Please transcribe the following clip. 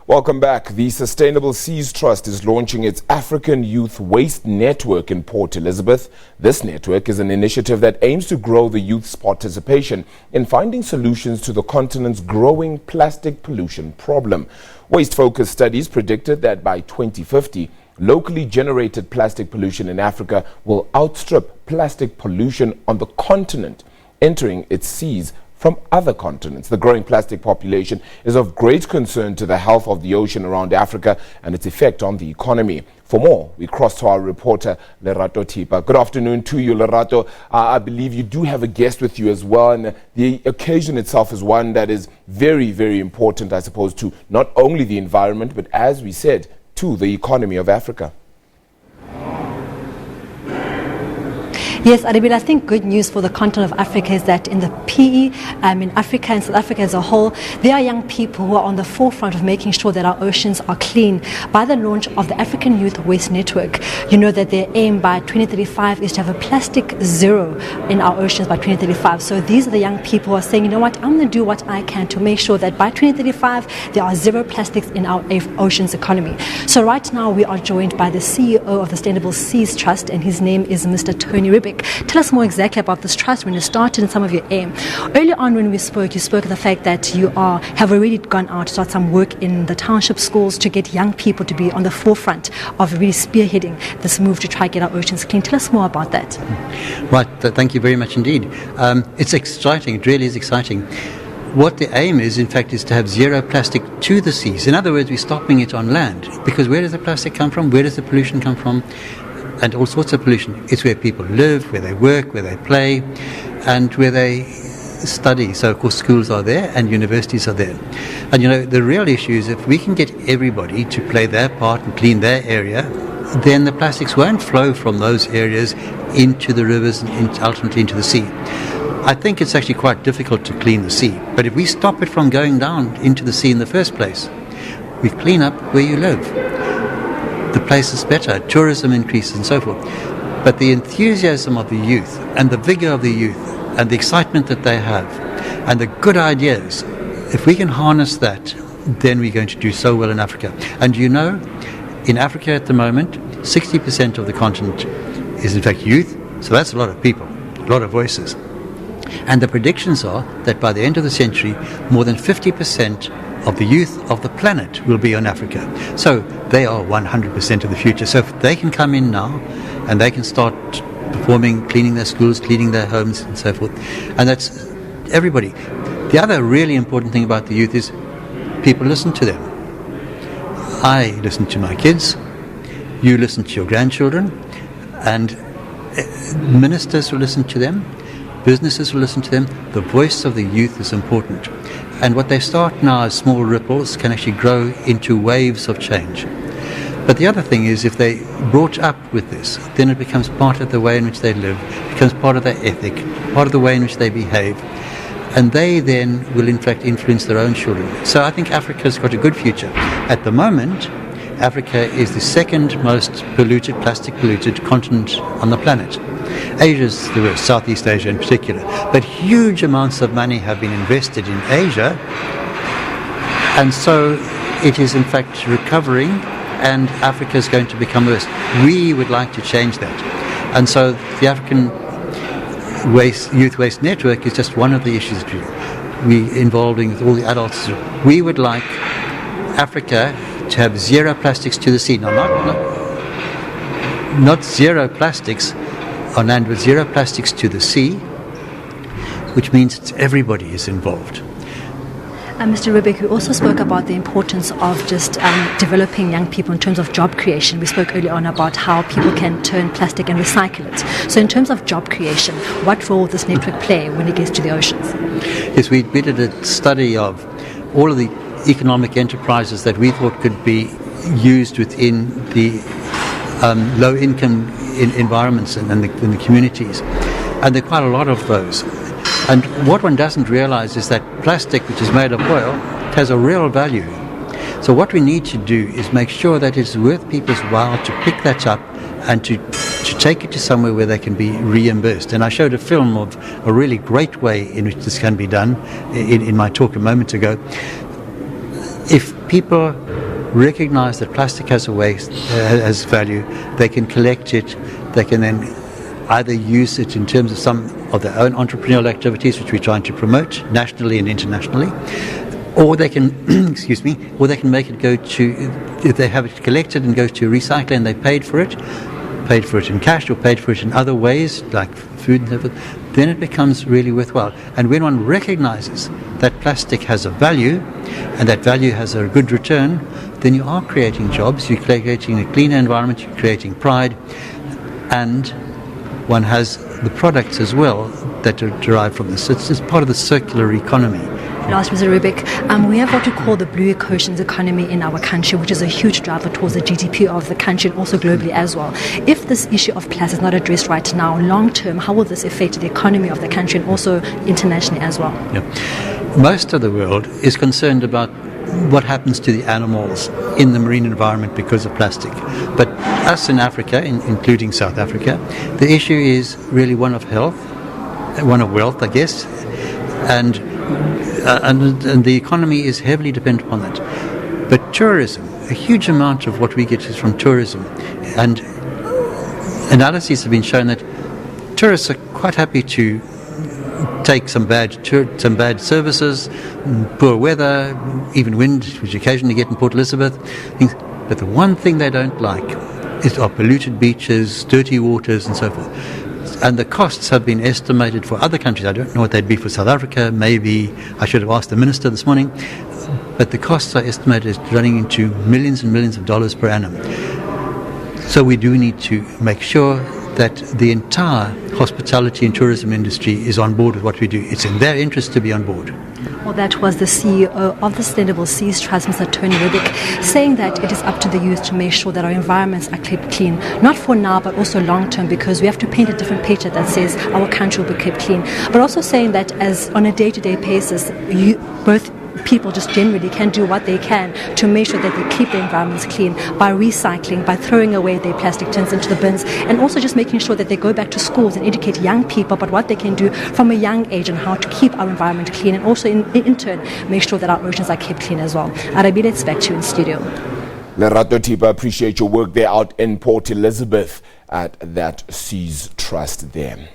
Welcome back. The Sustainable Seas Trust is launching its African Youth Waste Network in Port Elizabeth. This network is an initiative that aims to grow the youth's participation in finding solutions to the continent's growing plastic pollution problem. Waste-focused studies predicted that by 2050, locally generated plastic pollution in Africa will outstrip plastic pollution on the continent, entering its seas from other continents. The growing plastic population is of great concern to the health of the ocean around Africa and its effect on the economy. For more, we cross to our reporter, Lerato Thipa. Good afternoon to you, Lerato. I believe you do have a guest with you as well, and the occasion itself is one that is very, very important, I suppose, to not only the environment, but as we said, to the economy of Africa. Yes, Adibila, I think good news for the continent of Africa is that in the PE, in Africa and South Africa as a whole, there are young people who are on the forefront of making sure that our oceans are clean. By the launch of the African Youth Waste Network, you know that their aim by 2035 is to have a plastic zero in our oceans by 2035. So these are the young people who are saying, you know what, I'm going to do what I can to make sure that by 2035 there are zero plastics in our oceans economy. So right now we are joined by the CEO of the Sustainable Seas Trust, and his name is Mr. Tony Ribbick. Tell us more exactly about this trust, when you started and some of your aim. Earlier on when we spoke, you spoke of the fact that you have already gone out to start some work in the township schools to get young people to be on the forefront of really spearheading this move to try to get our oceans clean. Tell us more about that. Right, thank you very much indeed. It's exciting, it really is exciting. What the aim is, in fact, is to have zero plastic to the seas. In other words, we're stopping it on land, because where does the plastic come from? Where does the pollution come from? And all sorts of pollution. It's where people live, where they work, where they play, and where they study. So, of course, schools are there and universities are there. And, you know, the real issue is if we can get everybody to play their part and clean their area, then the plastics won't flow from those areas into the rivers and ultimately into the sea. I think it's actually quite difficult to clean the sea. But if we stop it from going down into the sea in the first place, we clean up where you live. The place is better, tourism increases and so forth. But the enthusiasm of the youth and the vigor of the youth and the excitement that they have and the good ideas, if we can harness that, then we're going to do so well in Africa. And you know, in Africa at the moment, 60% of the continent is in fact youth, so that's a lot of people, a lot of voices. And the predictions are that by the end of the century, more than 50% of the youth of the planet will be on Africa. So they are 100% of the future. So if they can come in now and they can start performing, cleaning their schools, cleaning their homes and so forth, and that's everybody. The other really important thing about the youth is people listen to them. I listen to my kids, you listen to your grandchildren, and ministers will listen to them, businesses will listen to them. The voice of the youth is important. And what they start now as small ripples can actually grow into waves of change. But the other thing is, if they're brought up with this, then it becomes part of the way in which they live, becomes part of their ethic, part of the way in which they behave. And they then will in fact influence their own children. So I think Africa's got a good future. At the moment, Africa is the second most plastic polluted continent on the planet. Asia's the worst, Southeast Asia in particular. But huge amounts of money have been invested in Asia, and so it is in fact recovering, and Africa is going to become the worst. We would like to change that. And so the African Youth Waste Network is just one of the issues we're involving with all the adults. We would like Africa to have zero plastics to the sea. Now, not zero plastics on land, with zero plastics to the sea, which means that everybody is involved. Mr. Ribbick, we also spoke about the importance of just developing young people in terms of job creation. We spoke earlier on about how people can turn plastic and recycle it. So in terms of job creation, what role will this network play when it gets to the oceans? Yes, we did a study of all of the economic enterprises that we thought could be used within the low-income environments and the communities. And there are quite a lot of those. And what one doesn't realize is that plastic, which is made of oil, has a real value. So what we need to do is make sure that it's worth people's while to pick that up and to take it to somewhere where they can be reimbursed. And I showed a film of a really great way in which this can be done in my talk a moment ago. If people recognize that plastic has a waste, has value, they can collect it, they can then either use it in terms of some of their own entrepreneurial activities, which we're trying to promote nationally and internationally, or they can, excuse me, or they can make it go to, if they have it collected and goes to recycling and they paid for it in cash or paid for it in other ways, like food and everything, then it becomes really worthwhile. And when one recognizes that plastic has a value, and that value has a good return, then you are creating jobs, you're creating a cleaner environment, you're creating pride, and one has the products as well that are derived from this. It's part of the circular economy. Last, Mr. Rubik, we have what we call the blue oceans economy in our country, which is a huge driver towards the GDP of the country and also globally as well. If this issue of plastic is not addressed right now, long term, how will this affect the economy of the country and also internationally as well? Yeah. Most of the world is concerned about what happens to the animals in the marine environment because of plastic. But us in Africa, including South Africa, the issue is really one of health, one of wealth, I guess, and the economy is heavily dependent upon that. But tourism, a huge amount of what we get is from tourism, and analyses have been shown that tourists are quite happy to take some bad services, poor weather, even wind, which you occasionally get in Port Elizabeth. But the one thing they don't like are polluted beaches, dirty waters, and so forth. And the costs have been estimated for other countries. I don't know what they'd be for South Africa. Maybe I should have asked the minister this morning. But the costs are estimated as running into millions and millions of dollars per annum. So we do need to make sure that the entire hospitality and tourism industry is on board with what we do. It's in their interest to be on board. Well, that was the CEO of the Sustainable Seas Trust, Mr. Tony Rubik, saying that it is up to the youth to make sure that our environments are kept clean, not for now, but also long term, because we have to paint a different picture that says our country will be kept clean. But also saying that as on a day-to-day basis, both people just generally can do what they can to make sure that they keep the environments clean by recycling, by throwing away their plastic tins into the bins, and also just making sure that they go back to schools and educate young people about what they can do from a young age and how to keep our environment clean, and also in turn make sure that our oceans are kept clean as well. Arabi, let's back to you in studio. Lerato Thipa, appreciate your work there out in Port Elizabeth at that Seas Trust there.